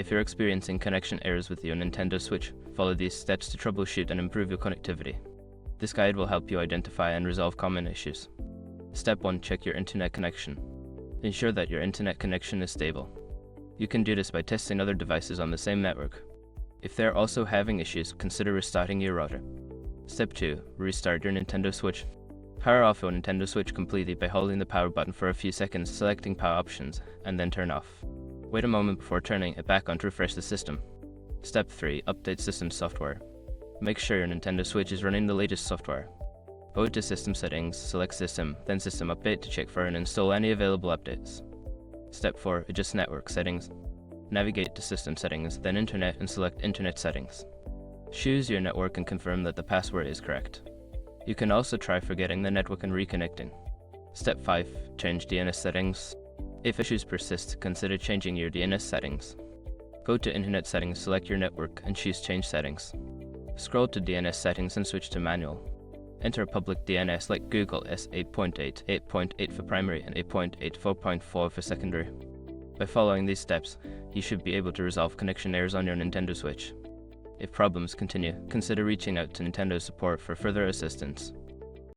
If you're experiencing connection errors with your Nintendo Switch, follow these steps to troubleshoot and improve your connectivity. This guide will help you identify and resolve common issues. Step 1. Check your internet connection. Ensure that your internet connection is stable. You can do this by testing other devices on the same network. If they're also having issues, consider restarting your router. Step 2. Restart your Nintendo Switch. Power off your Nintendo Switch completely by holding the power button for a few seconds, selecting power options, and then turn off. Wait a moment before turning it back on to refresh the system. Step 3. Update system software. Make sure your Nintendo Switch is running the latest software. Go to System Settings, select System, then System Update to check for and install any available updates. Step 4. Adjust network settings. Navigate to System Settings, then Internet and select Internet Settings. Choose your network and confirm that the password is correct. You can also try forgetting the network and reconnecting. Step 5. Change DNS settings. If issues persist, consider changing your DNS settings. Go to Internet Settings, select your network, and choose Change Settings. Scroll to DNS settings and switch to Manual. Enter a public DNS like Google S8.8, 8.8 for primary, and 8.8 4.4 for secondary. By following these steps, you should be able to resolve connection errors on your Nintendo Switch. If problems continue, consider reaching out to Nintendo support for further assistance.